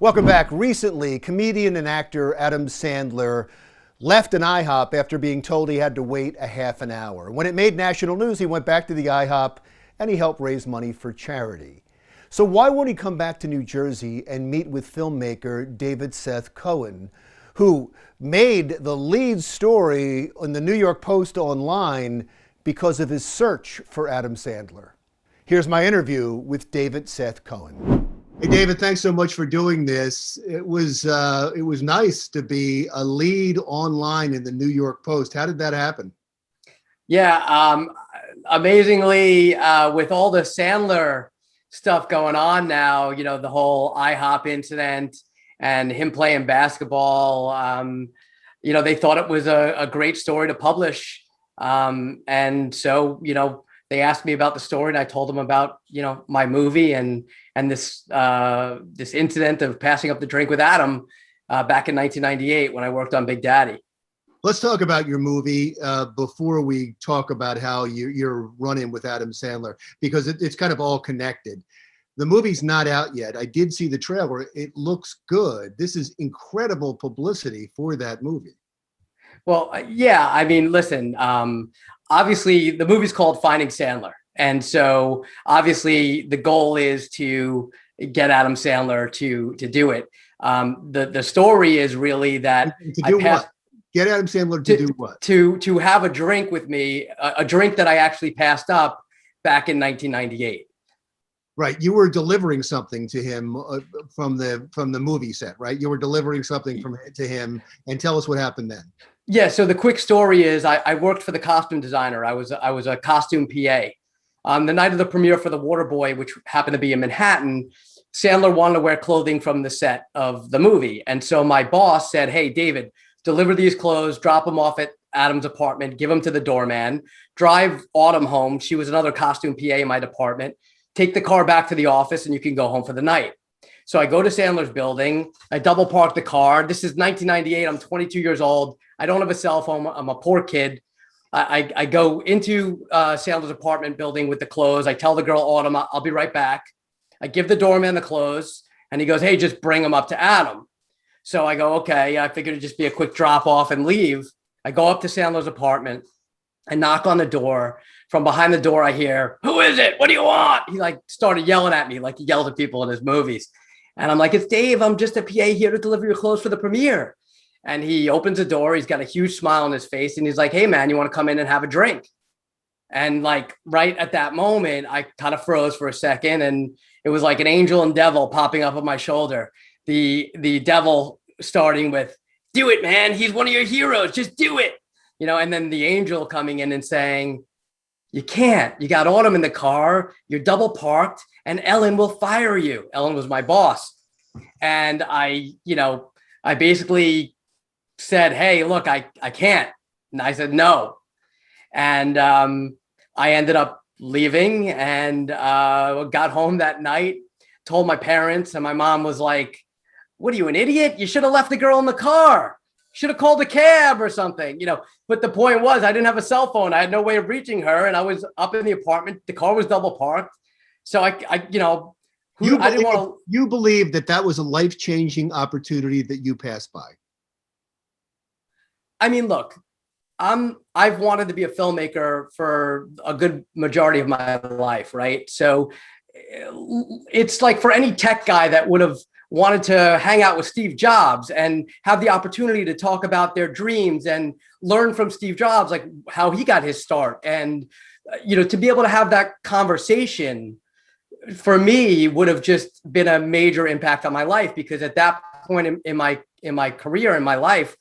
Welcome back. Recently, comedian and actor Adam Sandler left an IHOP after being told he had to wait a half an hour. When it made national news, he went back to the IHOP and he helped raise money for charity. So why won't he come back to New Jersey and meet with filmmaker David Seth Cohen, who made the lead story in the New York Post online because of his search for Adam Sandler? Here's my interview with David Seth Cohen. Hey, David, thanks so much for doing this. It was nice to be a lead online in the New York Post. How did that happen? Yeah, amazingly, with all the Sandler stuff going on now, you know, the whole IHOP incident and him playing basketball, you know, they thought it was a great story to publish. And so, you know, they asked me about the story and I told them about, you know, my movie and this incident of passing up the drink with Adam back in 1998 when I worked on Big Daddy. Let's talk about your movie before we talk about how you're running with Adam Sandler, because it's kind of all connected. The movie's not out yet. I did see the trailer. It looks good. This is incredible publicity for that movie. Well, yeah, I mean, listen, obviously the movie's called Finding Sandler. And so obviously the goal is to get Adam Sandler to do it. The story is really that to do what? Get Adam Sandler to do what? To have a drink with me, a drink that I actually passed up back in 1998. Right, you were delivering something to him from the movie set, right? You were delivering something to him, and tell us what happened then. Yeah, so the quick story is I worked for the costume designer. I was a costume PA. The night of the premiere for The Waterboy, which happened to be in Manhattan, Sandler wanted to wear clothing from the set of the movie. And so my boss said, hey, David, deliver these clothes, drop them off at Adam's apartment, give them to the doorman, drive Autumn home. She was another costume PA in my department. Take the car back to the office and you can go home for the night. So I go to Sandler's building. I double park the car. This is 1998. I'm 22 years old. I don't have a cell phone. I'm a poor kid. I go into Sandler's apartment building with the clothes. I tell the girl, Autumn, I'll be right back. I give the doorman the clothes and he goes, hey, just bring them up to Adam. So I go, okay, I figured it'd just be a quick drop off and leave. I go up to Sandler's apartment. I knock on the door. From behind the door, I hear, who is it? What do you want? He like started yelling at me like he yells at people in his movies. And I'm like, it's Dave. I'm just a PA here to deliver your clothes for the premiere. And he opens the door. He's got a huge smile on his face. And he's like, hey, man, you want to come in and have a drink? And like right at that moment, I kind of froze for a second. And it was like an angel and devil popping up on my shoulder. The devil starting with, do it, man. He's one of your heroes. Just do it. You know, and then the angel coming in and saying, you can't. You got Autumn in the car. You're double parked and Ellen will fire you. Ellen was my boss. And I basically said, hey, look, I can't. And I said, no. And I ended up leaving and got home that night, told my parents, and my mom was like, what are you, an idiot? You should have left the girl in the car. Should have called a cab or something, you know. But the point was, I didn't have a cell phone. I had no way of reaching her, and I was up in the apartment. The car was double parked, so I you know, I didn't want to. You believe that was a life-changing opportunity that you passed by. I mean, look, I've wanted to be a filmmaker for a good majority of my life, right? So it's like for any tech guy that would have wanted to hang out with Steve Jobs and have the opportunity to talk about their dreams and learn from Steve Jobs, like how he got his start. And, you know, to be able to have that conversation for me would have just been a major impact on my life, because at that point in my career, in my life,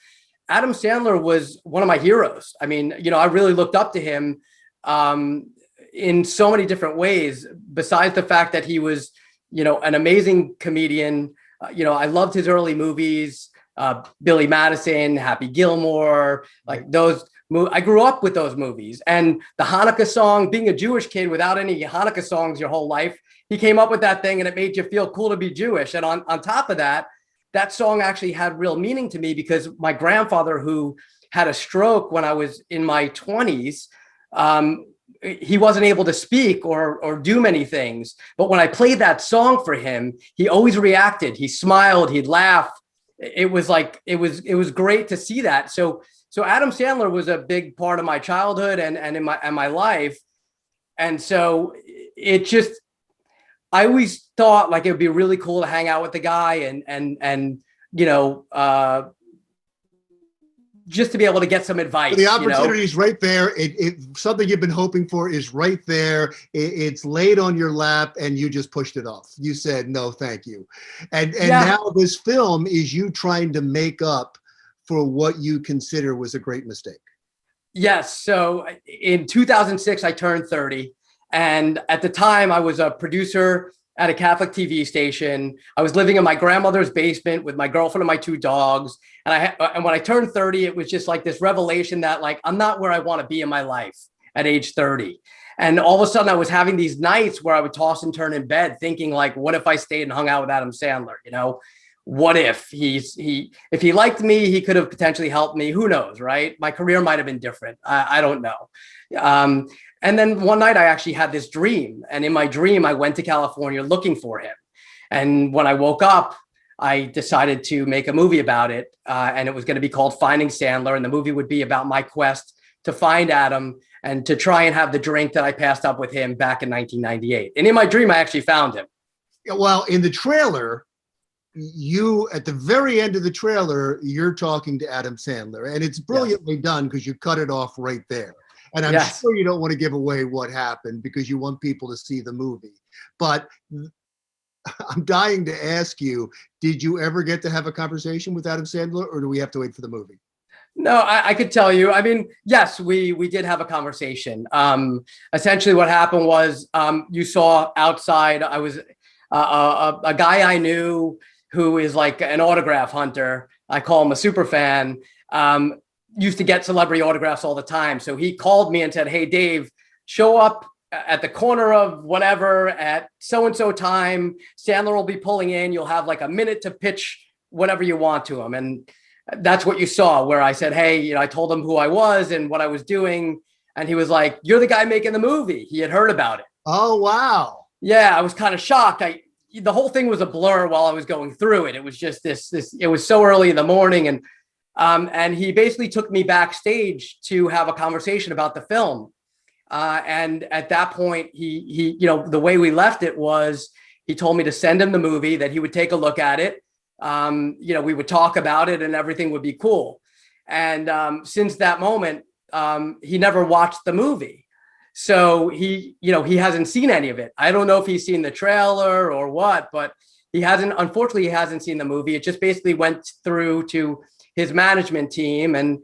Adam Sandler was one of my heroes. I mean, you know, I really looked up to him in so many different ways, besides the fact that he was, you know, an amazing comedian. You know, I loved his early movies, Billy Madison, Happy Gilmore, like those. I grew up with those movies, and the Hanukkah song, being a Jewish kid without any Hanukkah songs your whole life, he came up with that thing and it made you feel cool to be Jewish. And on top of that, that song actually had real meaning to me, because my grandfather, who had a stroke when I was in my 20s, he wasn't able to speak or do many things. But when I played that song for him, he always reacted. He smiled, he'd laugh. It was like, it was great to see that. So Adam Sandler was a big part of my childhood and in my life. And so it just, I always thought like it would be really cool to hang out with the guy and just to be able to get some advice. The opportunity is right there. Something you've been hoping for is right there. It's laid on your lap and you just pushed it off. You said, no, thank you. And now this film is you trying to make up for what you consider was a great mistake. Yes. So in 2006, I turned 30. And at the time I was a producer at a Catholic TV station. I was living in my grandmother's basement with my girlfriend and my 2 dogs. And when I turned 30, it was just like this revelation that like, I'm not where I want to be in my life at age 30. And all of a sudden I was having these nights where I would toss and turn in bed thinking like, what if I stayed and hung out with Adam Sandler? What if if he liked me, he could have potentially helped me. Who knows, right? My career might've been different. I don't know. And then one night I actually had this dream. And in my dream, I went to California looking for him. And when I woke up, I decided to make a movie about it. And it was going to be called Finding Sandler. And the movie would be about my quest to find Adam and to try and have the drink that I passed up with him back in 1998. And in my dream, I actually found him. Well, in the trailer, at the very end of the trailer, you're talking to Adam Sandler. And it's brilliantly done because you cut it off right there. And I'm sure you don't want to give away what happened because you want people to see the movie. But I'm dying to ask you, did you ever get to have a conversation with Adam Sandler or do we have to wait for the movie? No, I could tell you. I mean, yes, we did have a conversation. Essentially what happened was you saw outside, I was a guy I knew who is like an autograph hunter. I call him a super fan. Used to get celebrity autographs all the time. So he called me and said, hey, Dave, show up at the corner of whatever at so-and-so time. Sandler will be pulling in. You'll have like a minute to pitch whatever you want to him. And that's what you saw where I said, hey, I told him who I was and what I was doing. And he was like, you're the guy making the movie. He had heard about it. Oh, wow. Yeah, I was kind of shocked. The whole thing was a blur while I was going through it. It was just it was so early in the morning. And he basically took me backstage to have a conversation about the film. And at that point, he the way we left it was he told me to send him the movie, that he would take a look at it. We would talk about it and everything would be cool. And since that moment, he never watched the movie. So he hasn't seen any of it. I don't know if he's seen the trailer or what, but unfortunately, he hasn't seen the movie. It just basically went through to his management team and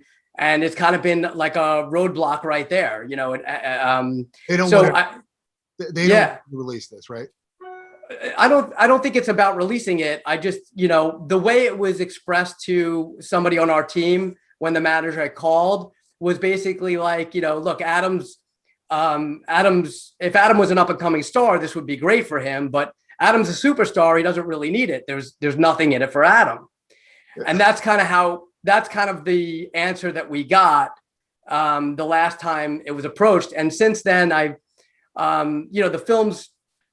it's kind of been like a roadblock right there, They don't release this, right? I don't think it's about releasing it. I just, the way it was expressed to somebody on our team when the manager had called was basically like, look, if Adam was an up and coming star, this would be great for him, but Adam's a superstar. He doesn't really need it. There's nothing in it for Adam. And that's kind of the answer that we got the last time it was approached. And since then the film's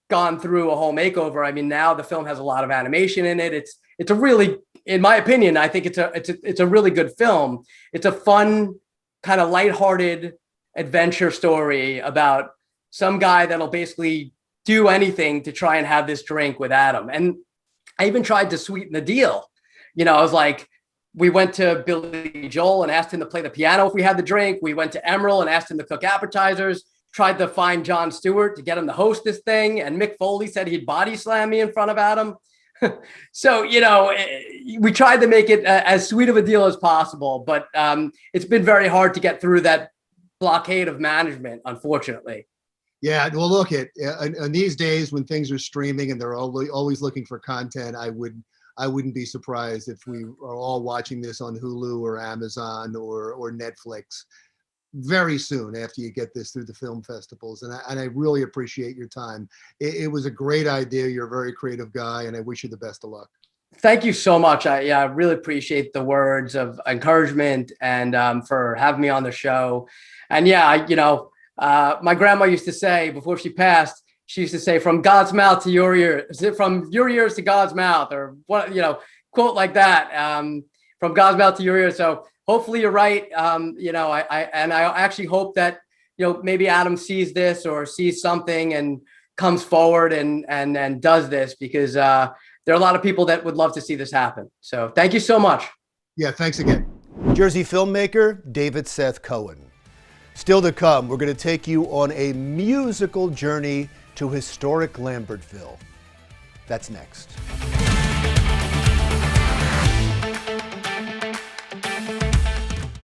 gone through a whole makeover. I mean, now the film has a lot of animation in it. It's a really, in my opinion, I think it's a really good film. It's a fun, kind of lighthearted adventure story about some guy that'll basically do anything to try and have this drink with Adam. And I even tried to sweeten the deal. I was like, we went to Billy Joel and asked him to play the piano if we had the drink. We went to Emerald and asked him to cook appetizers, tried to find Jon Stewart to get him to host this thing. And Mick Foley said he'd body slam me in front of Adam. So, we tried to make it as sweet of a deal as possible, but it's been very hard to get through that blockade of management, unfortunately. Yeah, well, look, in these days when things are streaming and they're always looking for content, I wouldn't be surprised if we are all watching this on Hulu or Amazon or Netflix very soon after you get this through the film festivals. And I really appreciate your time. It was a great idea. You're a very creative guy, and I wish you the best of luck. Thank you so much. I really appreciate the words of encouragement and for having me on the show. And My grandma used to say before she passed, she used to say, "From God's mouth to your ears, from your ears to God's mouth," or what, quote like that. From God's mouth to your ears. So hopefully you're right. I actually hope that, maybe Adam sees this or sees something and comes forward and does this, because there are a lot of people that would love to see this happen. So thank you so much. Yeah, thanks again. Jersey filmmaker David Seth Cohen. Still to come, we're going to take you on a musical journey to historic Lambertville. That's next.